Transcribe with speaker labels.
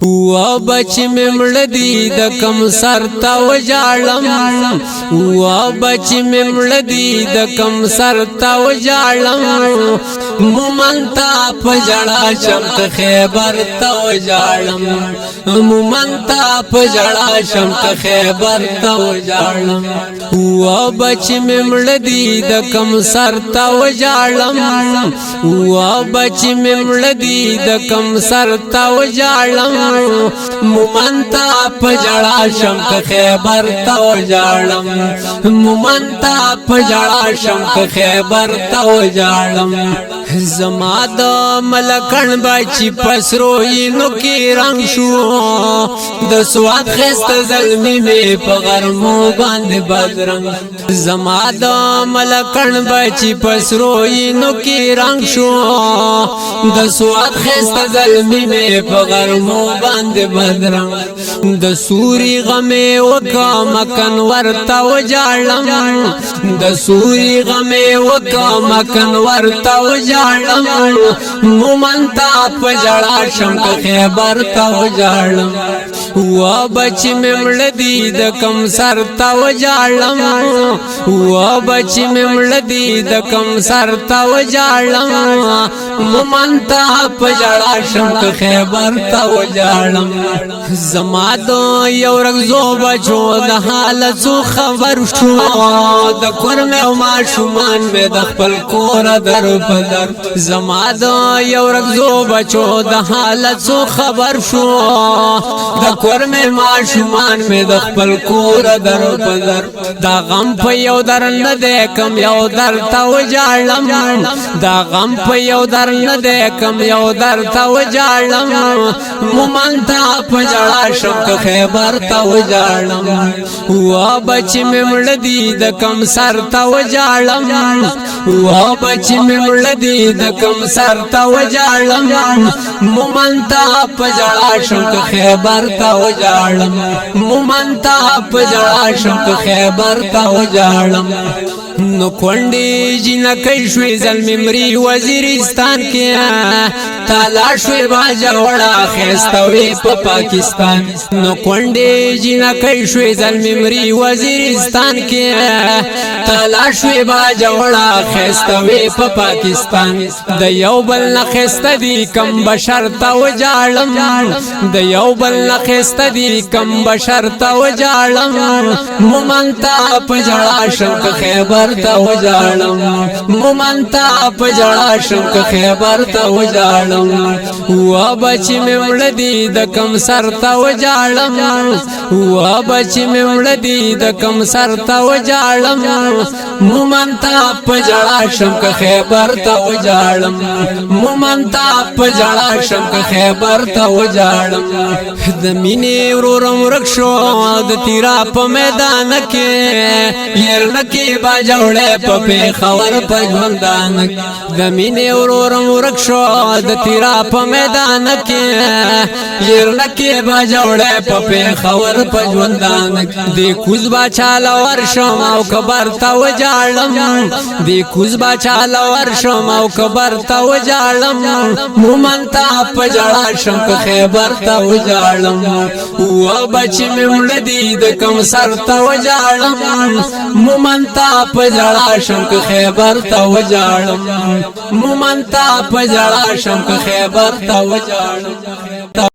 Speaker 1: و بچ مملدی د کم سر تا وجالم و بچ مملدی د کم سر تا وجالم مومنتا پجڑا شمت خیبر تا وجالم مومنتا پجڑا شمت خیبر تا وجالم و بچ مملدی د کم سر تا وجالم و بچ مملدی د کم سر تا وجالم مومنتا پجڑا شمت خیبر تا وجالم مومنتا پجڑا شمت خیبر تا وجالم زما د ملکن بچی پسروی نو کی رنگ شو د سواد خست زلمی می پغرمو باند بدرنگ زما د ملکن بچی پسروی نو کی رنگ شو د سواد خست زلمی می پغرمو باند بدرنگ د سوری غمی وکا مکن ورتا وجالم د سوری غمی وکا مکن ورتا وجالم مومنتا پجڑا شمت خیبر تا وجالم و بچ مملدی د کم سر تا وجالم و بچ مملدی د کم سر تا وجالم مومنتا پجڑا شمت خیبر تا وجالم زما دو یو رغزو بچو د حالت سو خبر شو د کورم او ما شومان می د خپل کور در پدر زما د یو رغزو بچو د حالت سو خبر شو د کورم ما شومان می د خپل کور در پدر دا غم په یو در نه ده کم یو در تا وجالم دا غم په یو در نه ده کم یو در تا وجالم مومنتا پجڑا شمت خیبر تا وجالم و بچ مملدی د کم سر تا وجالم و بچ مملدی د کم سر تا وجالم مومنتا پجڑا شمت خیبر تا وجالم مومنتا پجڑا شمت خیبر تا وجالم نو کونڈی جینا کئی شوی ظلمی مری وزیرستان کیا تالا شوی باجا وڑا خیستوی پا پاکستان نو کونڈی جینا کئی شوی ظلمی مری وزیرستان کیا تالا شوی باجا وڑا خیستوی پا پاکستان د یو بل نخیست دی کم بشر تا وجالم د یو بل نخیست دی کم بشر تا وجالم مومنتا پجڑا شمت خیبر تا وجالم مومنتا پجڑا شمت خیبر تا وجالم و بچ مملدی د کم سر تا وجالم و بچ مملدی د کم سر تا وجالم مومنتا پجڑا شمت خیبر تا وجالم مومنتا پجڑا شمت خیبر تا وجالم د مینې ورورم رکشو د تیرا په میدان کې ير نکی باجوړې په پیښور په ژوندان د مینې ورورم رکشو د تیرا په میدان کې ير نکی باجوړې په پیښور په ژوندان د کوز با چاله ورشم او کبر تا وجالم د کوز با چاله ورشم او کبر تا وجالم مومنتا پجڑا شمت خیبر تا وجالم و بچ مملدی د کم سر تا وجالم مومنتا پجڑا شمت خیبر تا وجالم مومنتا پجڑا شمت خیبر تا وجالم